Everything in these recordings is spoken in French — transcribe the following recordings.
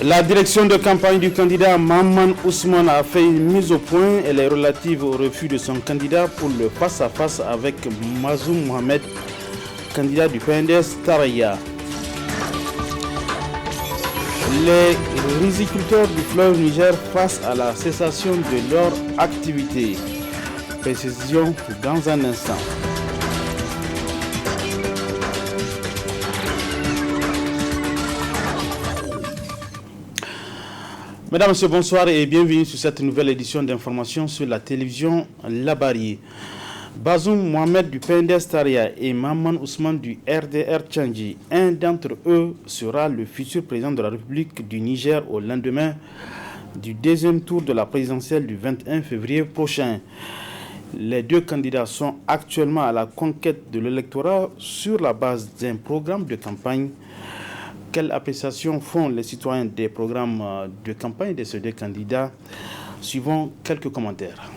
La direction de campagne du candidat Maman Ousmane a fait une mise au point. Elle est relative au refus de son candidat pour le face-à-face avec Mazoum Mohamed, candidat du PNDS Taraya. Les riziculteurs du fleuve Niger face à la cessation de leur activité. Précision dans un instant. Mesdames, Messieurs, bonsoir et bienvenue sur cette nouvelle édition d'information sur la télévision Labari. Bazoum Mohamed du PNDS Taria et Maman Ousmane du RDR Tchandji, un d'entre eux sera le futur président de la République du Niger au lendemain du deuxième tour de la présidentielle du 21 février prochain. Les deux candidats sont actuellement à la conquête de l'électorat sur la base d'un programme de campagne. Quelle appréciation font les citoyens des programmes de campagne de ces deux candidats? Suivons quelques commentaires.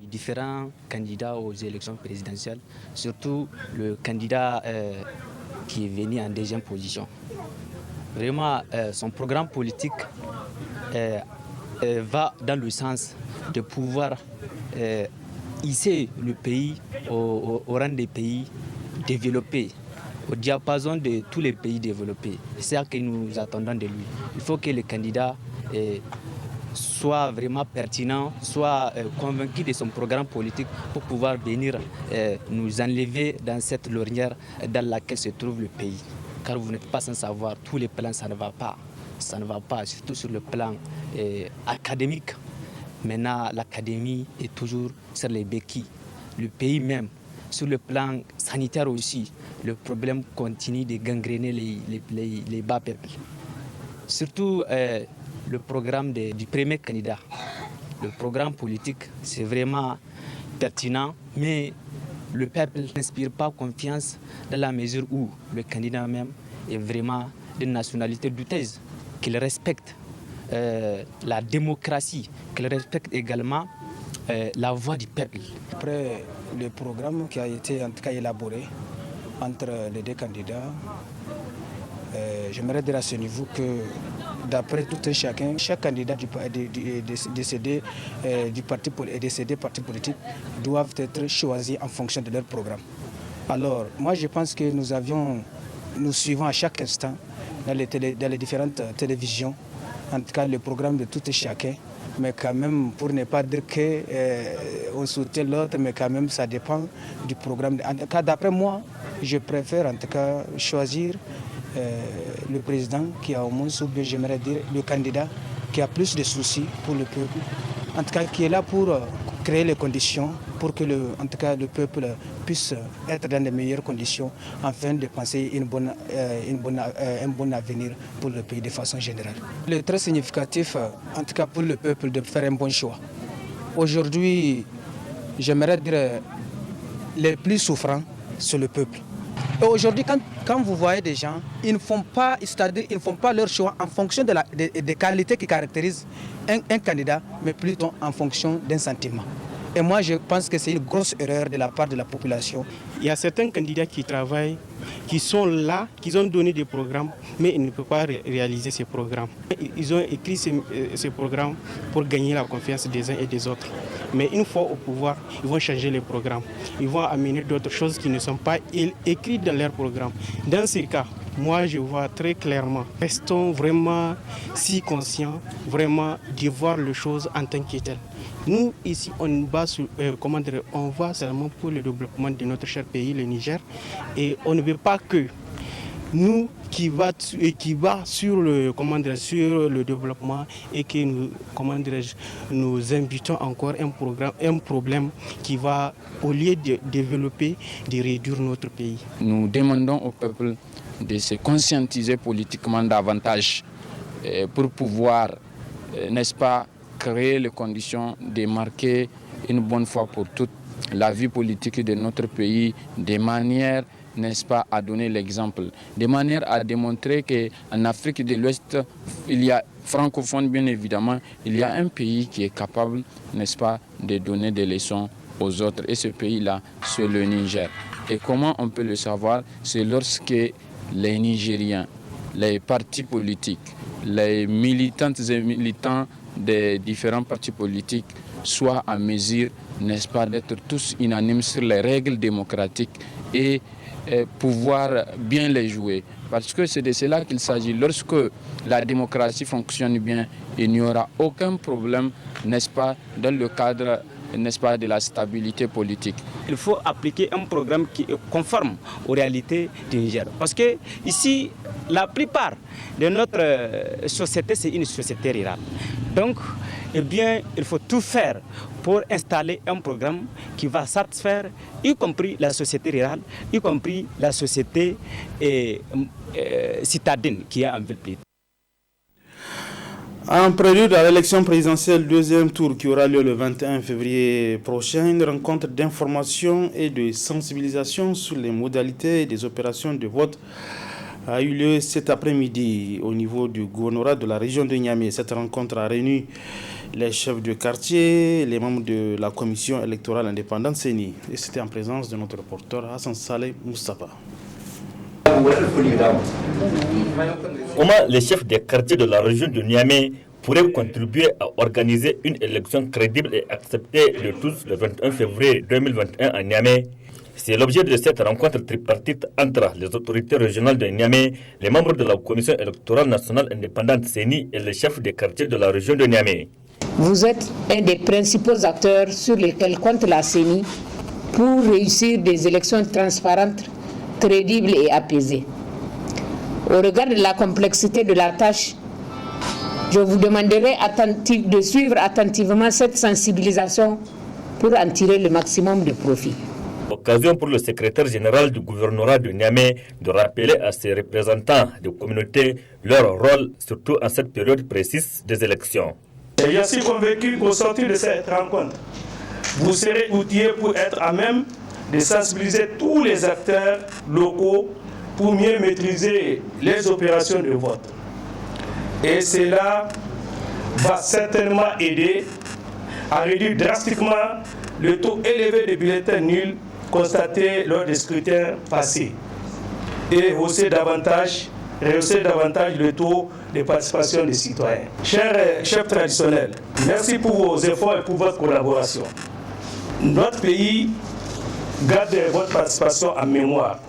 Différents candidats aux élections présidentielles, surtout le candidat qui est venu en deuxième position. Vraiment, son programme politique va dans le sens de pouvoir hisser le pays au rang des pays développés, au diapason de tous les pays développés. C'est ça que nous attendons de lui. Il faut que le candidat soit vraiment pertinent, soit convaincu de son programme politique pour pouvoir venir nous enlever dans cette lornière dans laquelle se trouve le pays. Car vous n'êtes pas sans savoir, tous les plans, ça ne va pas. Ça ne va pas, surtout sur le plan académique. Maintenant, l'académie est toujours sur les béquilles. Le pays même, sur le plan sanitaire aussi, le problème continue de gangréner les bas peuples. Surtout le programme du premier candidat. Le programme politique, c'est vraiment pertinent, mais le peuple n'inspire pas confiance dans la mesure où le candidat même est vraiment d'une nationalité douteuse, qu'il respecte la démocratie, qu'il respecte également la voix du peuple. Après le programme qui a été en tout cas élaboré entre les deux candidats, j'aimerais dire à ce niveau que d'après tout un chacun, chaque candidat du parti politique doivent être choisis en fonction de leur programme. Alors, moi je pense que nous suivons à chaque instant dans les différentes télévisions, en tout cas le programme de tout un chacun, mais quand même, pour ne pas dire qu'on soutient l'autre, mais quand même ça dépend du programme. En tout cas, d'après moi, je préfère en tout cas choisir le président qui a au moins, ou bien j'aimerais dire le candidat qui a plus de soucis pour le peuple, en tout cas qui est là pour créer les conditions pour que le peuple puisse être dans de meilleures conditions afin de penser un bon avenir pour le pays de façon générale. Il est très significatif, en tout cas pour le peuple, de faire un bon choix. Aujourd'hui, j'aimerais dire les plus souffrants, c'est le peuple. Et aujourd'hui, quand vous voyez des gens, ils ne font pas leur choix en fonction des qualités qui caractérisent un candidat, mais plutôt en fonction d'un sentiment. Et moi, je pense que c'est une grosse erreur de la part de la population. Il y a certains candidats qui travaillent, qui sont là, qui ont donné des programmes, mais ils ne peuvent pas réaliser ces programmes. Ils ont écrit ces programmes pour gagner la confiance des uns et des autres. Mais une fois au pouvoir, ils vont changer les programmes. Ils vont amener d'autres choses qui ne sont pas écrites dans leur programme. Dans ces cas, moi, je vois très clairement, restons vraiment si conscients, vraiment de voir les choses en tant que telles. Nous, ici, on va seulement pour le développement de notre cher pays, le Niger, et on ne veut pas que nous qui va sur le développement et que nous invitons encore un problème qui va, au lieu de développer, de réduire notre pays. Nous demandons au peuple de se conscientiser politiquement davantage pour pouvoir, n'est-ce pas, créer les conditions de marquer une bonne fois pour toutes la vie politique de notre pays de manière, n'est-ce pas, à donner l'exemple, de manière à démontrer qu'en Afrique de l'Ouest, il y a francophone bien évidemment, il y a un pays qui est capable, n'est-ce pas, de donner des leçons aux autres. Et ce pays-là, c'est le Niger. Et comment on peut le savoir? C'est lorsque les Nigériens, les partis politiques, les militantes et militants des différents partis politiques soient en mesure, n'est-ce pas, d'être tous unanimes sur les règles démocratiques et pouvoir bien les jouer. Parce que c'est de cela qu'il s'agit. Lorsque la démocratie fonctionne bien, il n'y aura aucun problème, n'est-ce pas, dans le cadre, n'est-ce pas, de la stabilité politique. Il faut appliquer un programme qui est conforme aux réalités du Niger. Parce que ici, la plupart de notre société, c'est une société rurale. Donc, eh bien, il faut tout faire pour installer un programme qui va satisfaire, y compris la société rurale, y compris la société citadine qui est en ville. En prélude à l'élection présidentielle deuxième tour qui aura lieu le 21 février prochain, une rencontre d'information et de sensibilisation sur les modalités des opérations de vote a eu lieu cet après-midi au niveau du gouvernorat de la région de Niamey. Cette rencontre a réuni les chefs de quartier, les membres de la commission électorale indépendante CENI. Et c'était en présence de notre reporter Hassan Saleh Moustapha. Comment les chefs des quartiers de la région de Niamey pourraient contribuer à organiser une élection crédible et acceptée de tous le 21 février 2021 à Niamey? C'est l'objet de cette rencontre tripartite entre les autorités régionales de Niamey, les membres de la commission électorale nationale indépendante CENI et les chefs des quartiers de la région de Niamey. Vous êtes un des principaux acteurs sur lesquels compte la CENI pour réussir des élections transparentes, crédibles et apaisées. Au regard de la complexité de la tâche, je vous demanderai de suivre attentivement cette sensibilisation pour en tirer le maximum de profit. Occasion pour le secrétaire général du gouvernorat de Niamey de rappeler à ses représentants de communautés leur rôle, surtout en cette période précise des élections. Et je suis convaincu qu'au sortir de cette rencontre, vous serez outillés pour être à même de sensibiliser tous les acteurs locaux pour mieux maîtriser les opérations de vote. Et cela va certainement aider à réduire drastiquement le taux élevé de bulletins nuls constatés lors des scrutins passés et rehausser davantage le taux de participation des citoyens. Chers chefs traditionnels, merci pour vos efforts et pour votre collaboration. Notre pays garde votre participation en mémoire.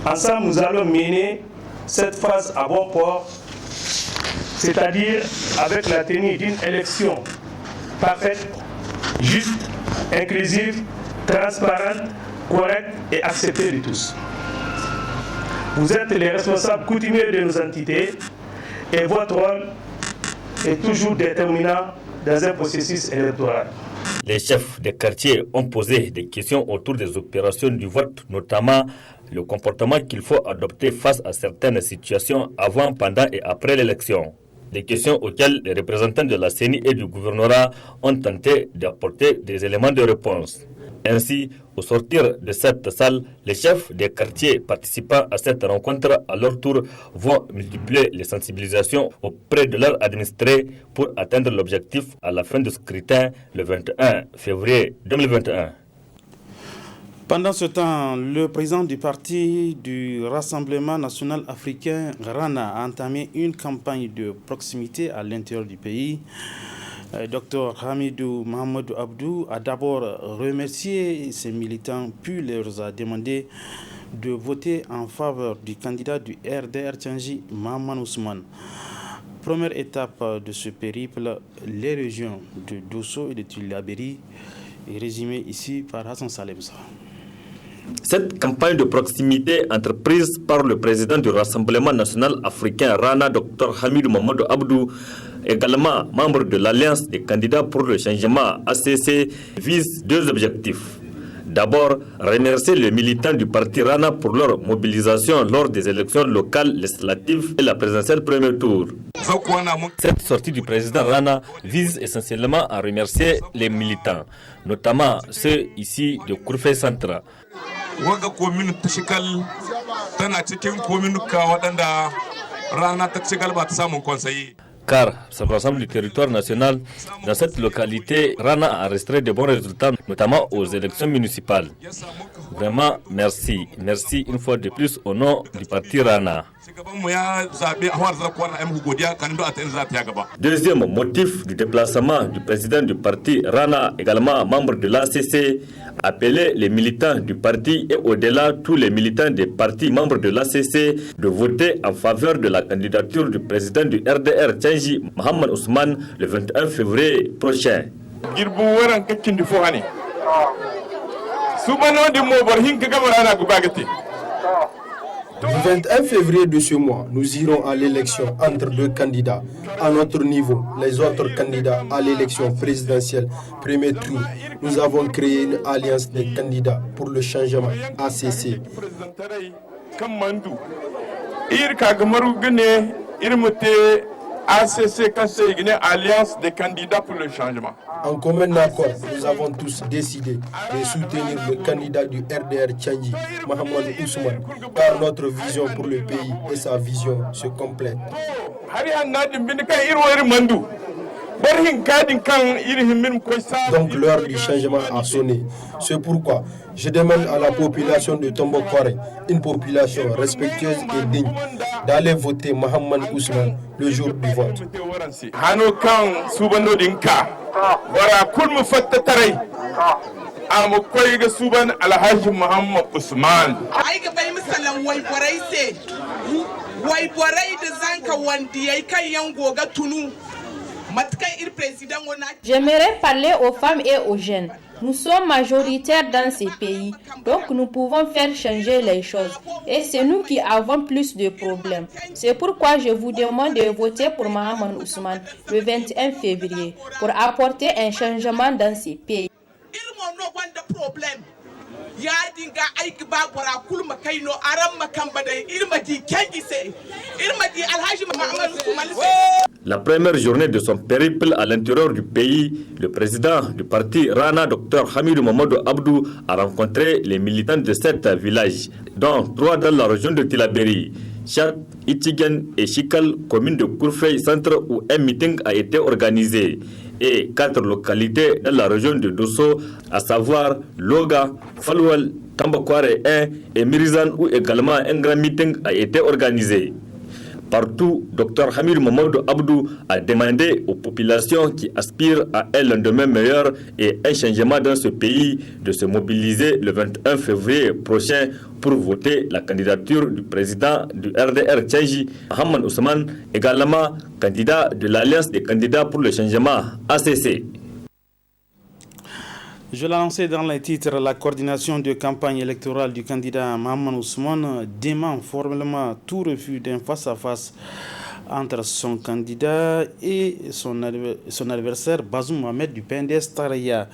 Ensemble, nous allons mener cette phase à bon port, c'est-à-dire avec la tenue d'une élection parfaite, juste, inclusive, transparente, correcte et acceptée de tous. Vous êtes les responsables coutumiers de nos entités et votre rôle est toujours déterminant dans un processus électoral. Les chefs des quartiers ont posé des questions autour des opérations du vote, notamment le comportement qu'il faut adopter face à certaines situations avant, pendant et après l'élection. Des questions auxquelles les représentants de la CENI et du gouvernorat ont tenté d'apporter des éléments de réponse. Ainsi, au sortir de cette salle, les chefs des quartiers participant à cette rencontre, à leur tour, vont multiplier les sensibilisations auprès de leurs administrés pour atteindre l'objectif à la fin du scrutin le 21 février 2021. Pendant ce temps, le président du parti du Rassemblement national africain, RANA, a entamé une campagne de proximité à l'intérieur du pays. Dr Hamidou Mohamedou Abdou a d'abord remercié ses militants, puis leur a demandé de voter en faveur du candidat du RDR Tchangi, Maman Ousmane. Première étape de ce périple, les régions de Dosso et de Tillabéri, est résumée ici par Hassan Salemsa. Cette campagne de proximité entreprise par le président du Rassemblement national africain RANA, Dr Hamidou Mohamedou Abdou, également membre de l'Alliance des candidats pour le changement ACC, vise deux objectifs. D'abord, remercier les militants du parti RANA pour leur mobilisation lors des élections locales, législatives et la présidentielle premier tour. Cette sortie du président RANA vise essentiellement à remercier les militants, notamment ceux ici de Kourfé Centre. Car sur l'ensemble du territoire national, dans cette localité, RANA a enregistré de bons résultats, notamment aux élections municipales. Vraiment, merci. Merci une fois de plus au nom du parti Rana. Deuxième motif du déplacement du président du parti Rana, également membre de l'ACC, appeler les militants du parti et au-delà tous les militants des partis membres de l'ACC de voter en faveur de la candidature du président du RDR Tchangi, Mohamed Ousmane, le 21 février prochain. Le 21 février de ce mois, nous irons à l'élection entre deux candidats. À notre niveau, les autres candidats à l'élection présidentielle, premier tour, nous avons créé une alliance des candidats pour le changement, ACC. ACC, alliance des candidats pour le changement. En commun accord, nous avons tous décidé de soutenir le candidat du RDR Tchangi, Mohamed Ousmane, car notre vision pour le pays et sa vision se complètent. Donc l'heure du changement a sonné. C'est pourquoi je demande à la population de Tombokware, une population respectueuse et digne, d'aller voter Mohamed Ousmane le jour du vote. J'aimerais parler aux femmes et aux jeunes. Nous sommes majoritaires dans ces pays, donc nous pouvons faire changer les choses. Et c'est nous qui avons plus de problèmes. C'est pourquoi je vous demande de voter pour Mohamed Ousmane le 21 février pour apporter un changement dans ces pays. La première journée de son périple à l'intérieur du pays, le président du parti Rana, Dr Hamidou Mamadou Abdou, a rencontré les militants de 7 villages, dont 3 dans la région de Tilaberi, Chat, Itigan et Chikal, commune de Kourfey Centre, où un meeting a été organisé, et 4 localités dans la région de Dosso, à savoir Loga, Falwal, Tambakware 1 et Mirizan, où également un grand meeting a été organisé. Partout, Dr Hamidou Mamadou Abdou a demandé aux populations qui aspirent à un lendemain meilleur et un changement dans ce pays de se mobiliser le 21 février prochain pour voter la candidature du président du RDR Tchangi, Mohamed Ousmane, également candidat de l'Alliance des candidats pour le changement, ACC. Je l'ai lancé dans les titres. La coordination de campagne électorale du candidat Mohamed Ousmane dément formellement tout refus d'un face-à-face entre son candidat et son adversaire Bazoum Mohamed du PNDS Taraya.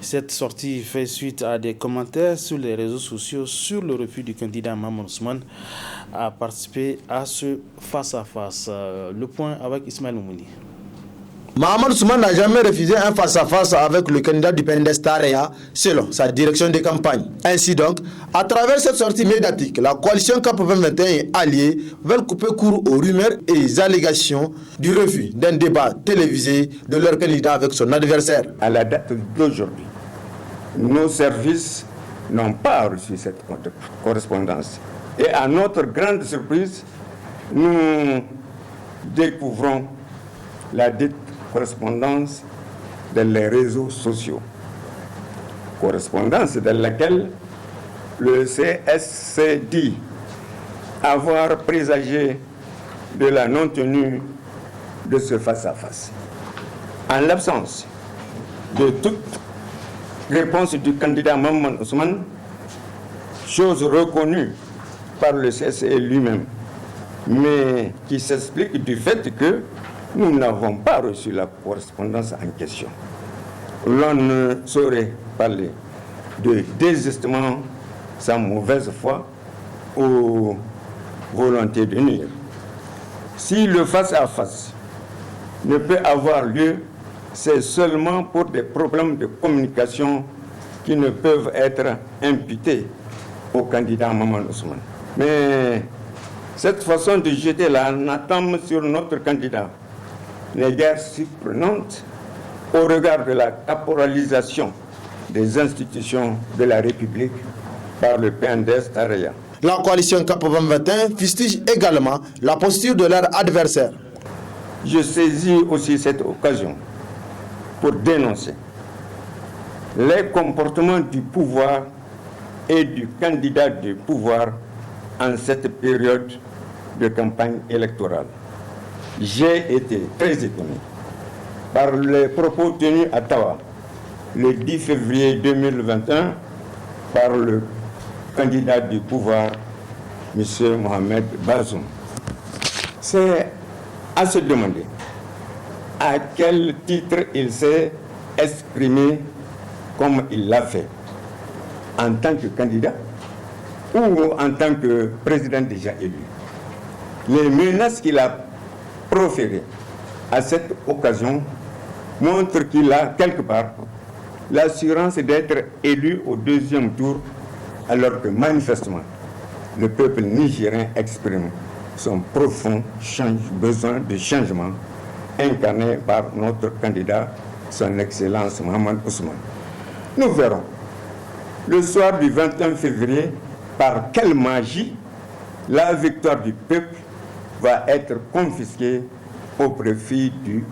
Cette sortie fait suite à des commentaires sur les réseaux sociaux sur le refus du candidat Mohamed Ousmane à participer à ce face-à-face. Le point avec Ismaël Moumouni. Mohamed Ousmane n'a jamais refusé un face-à-face avec le candidat du PNDS Taraya selon sa direction de campagne. Ainsi donc, à travers cette sortie médiatique, la coalition CAP 2021 et alliés veulent couper court aux rumeurs et aux allégations du refus d'un débat télévisé de leur candidat avec son adversaire. À la date d'aujourd'hui, nos services n'ont pas reçu cette correspondance. Et à notre grande surprise, nous découvrons la dite correspondance dans les réseaux sociaux. Correspondance dans laquelle le CSC dit avoir présagé de la non-tenue de ce face-à-face. En l'absence de toute réponse du candidat Mohamed Ousmane, chose reconnue par le CSC lui-même, mais qui s'explique du fait que nous n'avons pas reçu la correspondance en question. L'on ne saurait parler de désistement sans mauvaise foi ou volonté de nuire. Si le face-à-face ne peut avoir lieu, c'est seulement pour des problèmes de communication qui ne peuvent être imputés au candidat Mohamed Ousmane. Mais cette façon de jeter l'anathème sur notre candidat n'est guère surprenante au regard de la caporalisation des institutions de la République par le PNDS Taraya. La coalition CAP 2021 fustige également la posture de leur adversaire. Je saisis aussi cette occasion pour dénoncer les comportements du pouvoir et du candidat du pouvoir en cette période de campagne électorale. J'ai été très étonné par les propos tenus à Tawa le 10 février 2021 par le candidat du pouvoir, M. Mohamed Bazoum. C'est à se demander à quel titre il s'est exprimé comme il l'a fait, en tant que candidat ou en tant que président déjà élu. Les menaces qu'il a proférées à cette occasion montrent qu'il a quelque part l'assurance d'être élu au deuxième tour, alors que manifestement le peuple nigérien exprime son profond besoin de changement incarné par notre candidat, son Excellence Mohamed Ousmane. Nous verrons le soir du 21 février par quelle magie la victoire du peuple va être confisquée au profit du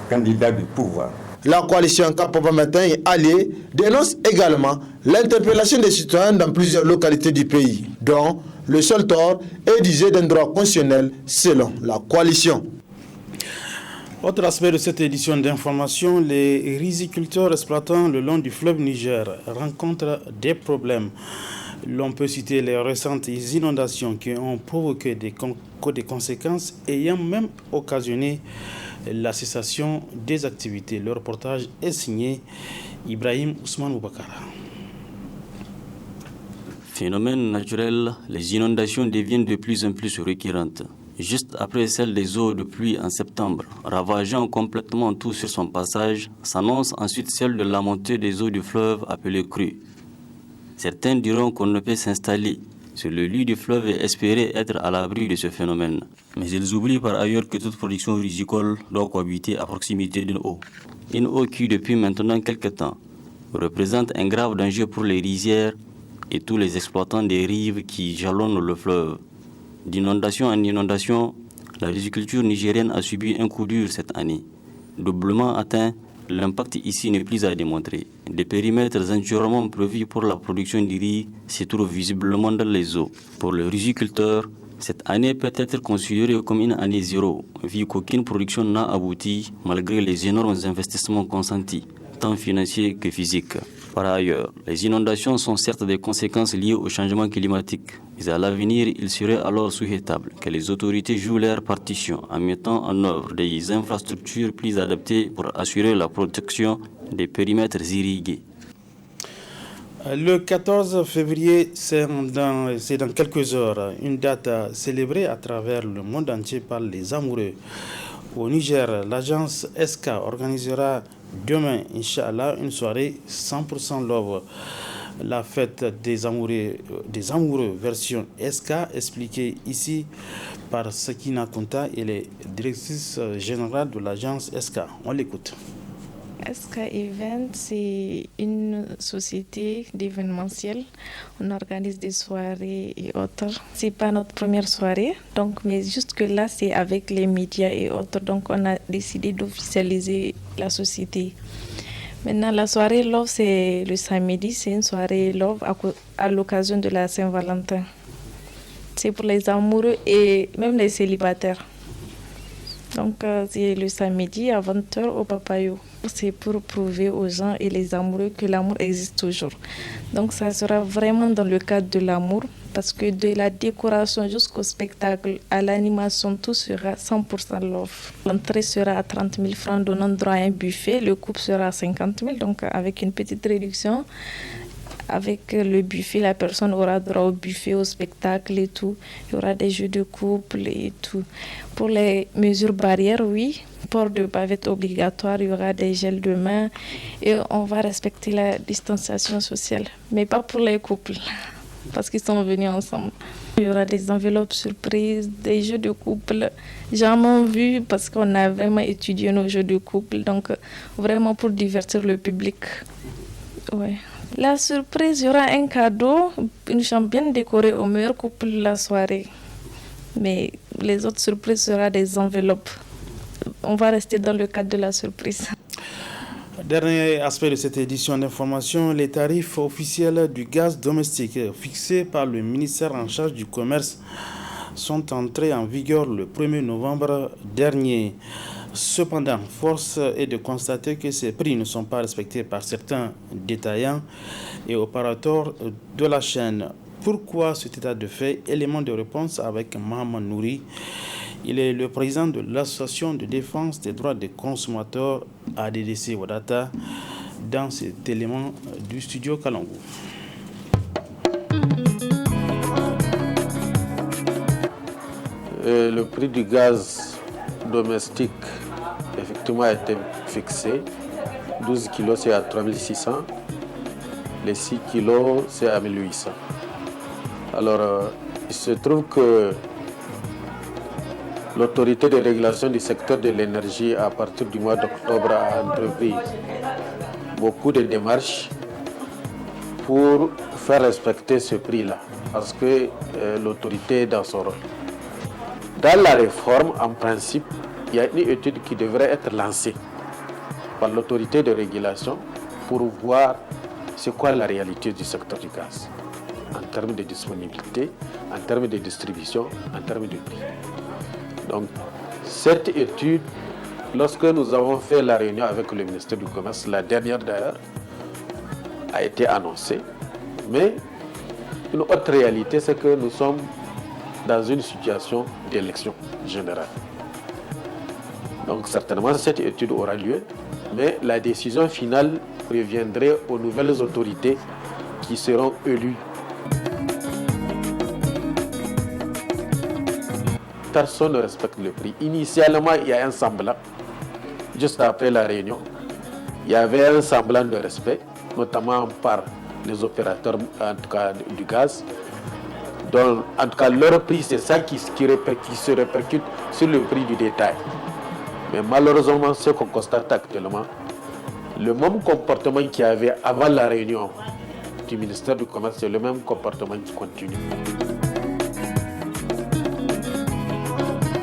candidat du pouvoir. La coalition CAP 2021 et alliée dénonce également l'interpellation des citoyens dans plusieurs localités du pays, dont le seul tort est d'user d'un droit constitutionnel selon la coalition. Autre aspect de cette édition d'information, les riziculteurs exploitant le long du fleuve Niger rencontrent des problèmes. L'on peut citer les récentes inondations qui ont provoqué des conséquences ayant même occasionné la cessation des activités. Le reportage est signé Ibrahim Ousmane Boubakara. Phénomène naturel, les inondations deviennent de plus en plus récurrentes. Juste après celle des eaux de pluie en septembre, ravageant complètement tout sur son passage, s'annonce ensuite celle de la montée des eaux du fleuve appelée crue. Certains diront qu'on ne peut s'installer sur le lit du fleuve et espérer être à l'abri de ce phénomène. Mais ils oublient par ailleurs que toute production rizicole doit cohabiter à proximité d'une eau. Une eau qui, depuis maintenant quelques temps, représente un grave danger pour les rizières et tous les exploitants des rives qui jalonnent le fleuve. D'inondation en inondation, la riziculture nigérienne a subi un coup dur cette année. Doublement atteint, l'impact ici n'est plus à démontrer. Des périmètres entièrement prévus pour la production du riz se trouvent visiblement dans les eaux. Pour les riziculteurs, cette année peut être considérée comme une année zéro, vu qu'aucune production n'a abouti malgré les énormes investissements consentis, tant financiers que physiques. Par ailleurs, les inondations sont certes des conséquences liées au changement climatique, mais à l'avenir, il serait alors souhaitable que les autorités jouent leur partition en mettant en œuvre des infrastructures plus adaptées pour assurer la protection des périmètres irrigués. Le 14 février, c'est dans quelques heures, une date célébrée à travers le monde entier par les amoureux. Au Niger, l'agence SK organisera demain, Inch'Allah, une soirée 100% love. La fête des amoureux version SK, expliquée ici par Sakina Konta, elle est directrice générale de l'agence SK. On l'écoute. SK Event, c'est une société d'événementiel. On organise des soirées et autres. C'est pas notre première soirée, donc, mais juste que là, c'est avec les médias et autres. Donc, on a décidé d'officialiser la société. Maintenant, la soirée Love, c'est le samedi. C'est une soirée Love à l'occasion de la Saint-Valentin. C'est pour les amoureux et même les célibataires. Donc, c'est le samedi à 20h au Papayo. C'est pour prouver aux gens et les amoureux que l'amour existe toujours. Donc, ça sera vraiment dans le cadre de l'amour, parce que de la décoration jusqu'au spectacle, à l'animation, tout sera 100% love. L'entrée sera à 30 000 francs, donnant droit à un buffet. Le couple sera à 50 000, donc avec une petite réduction. Avec le buffet, la personne aura droit au buffet, au spectacle et tout. Il y aura des jeux de couple et tout. Pour les mesures barrières, oui. Port de bavette obligatoire, il y aura des gels de main et on va respecter la distanciation sociale. Mais pas pour les couples, parce qu'ils sont venus ensemble. Il y aura des enveloppes surprises, des jeux de couple. Jamais vu parce qu'on a vraiment étudié nos jeux de couple. Donc, vraiment pour divertir le public. Ouais. La surprise, il y aura un cadeau, une chambre bien décorée au meilleur couple de la soirée. Mais les autres surprises seront des enveloppes. On va rester dans le cadre de la surprise. Dernier aspect de cette édition d'information, les tarifs officiels du gaz domestique fixés par le ministère en charge du commerce sont entrés en vigueur le 1er novembre dernier. Cependant, force est de constater que ces prix ne sont pas respectés par certains détaillants et opérateurs de la chaîne. Pourquoi cet état de fait? Élément de réponse avec Mohamed Nouri. Il est le président de l'association de défense des droits des consommateurs ADDC Wadata dans cet élément du studio Kalangou. Le prix du gaz domestique effectivement a été fixé. 12 kilos c'est à 3600, les 6 kilos c'est à 1800. Alors il se trouve que l'autorité de régulation du secteur de l'énergie à partir du mois d'octobre a entrepris beaucoup de démarches pour faire respecter ce prix-là, parce que l'autorité est dans son rôle. Dans la réforme, en principe, il y a une étude qui devrait être lancée par l'autorité de régulation pour voir c'est quoi la réalité du secteur du gaz, en termes de disponibilité, en termes de distribution, en termes de prix. Donc, cette étude, lorsque nous avons fait la réunion avec le ministère du Commerce, la dernière d'ailleurs, a été annoncée. Mais une autre réalité, c'est que nous sommes dans une situation d'élection générale. Donc, certainement, cette étude aura lieu, mais la décision finale reviendrait aux nouvelles autorités qui seront élues. Personne ne respecte le prix. Initialement, il y a un semblant. Juste après la réunion, il y avait un semblant de respect, notamment par les opérateurs en tout cas, du gaz. Donc, en tout cas, leur prix, c'est ça qui se répercute sur le prix du détail. Mais malheureusement, ce qu'on constate actuellement, le même comportement qu'il y avait avant la réunion du ministère du Commerce, c'est le même comportement qui continue.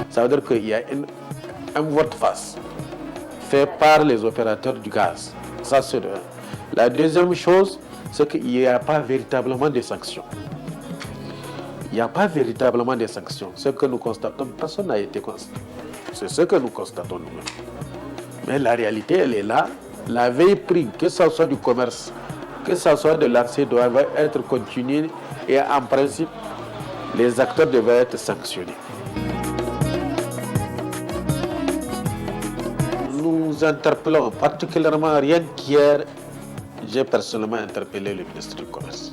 Ça veut dire qu'il y a un volte-face fait par les opérateurs du gaz. Ça, c'est de... La deuxième chose, c'est qu'il n'y a pas véritablement de sanctions. Il n'y a pas véritablement de sanctions. Ce que nous constatons, personne n'a été constaté. C'est ce que nous constatons nous-mêmes. Mais la réalité, elle est là. La veille prix, que ce soit du commerce, que ce soit de l'accès, doit être continuée et en principe, les acteurs devraient être sanctionnés. Nous interpellons particulièrement, rien qu'hier, j'ai personnellement interpellé le ministre du Commerce.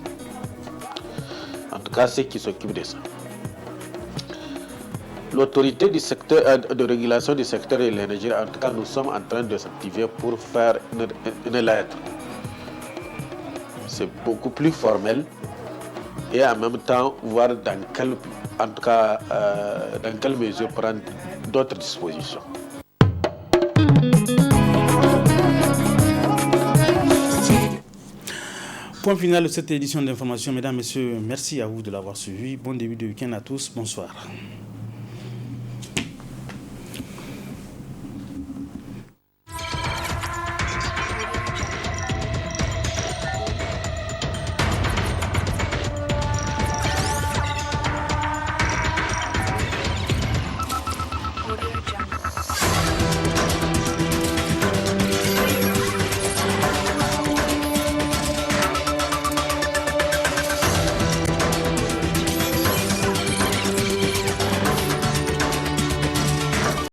En tout cas, ceux qui s'occupent de ça. L'autorité du secteur de régulation du secteur de l'énergie, en tout cas, nous sommes en train de s'activer pour faire une lettre. C'est beaucoup plus formel et en même temps voir dans quelle mesure prendre d'autres dispositions. Point final de cette édition d'information, mesdames, messieurs, merci à vous de l'avoir suivi. Bon début de week-end à tous. Bonsoir.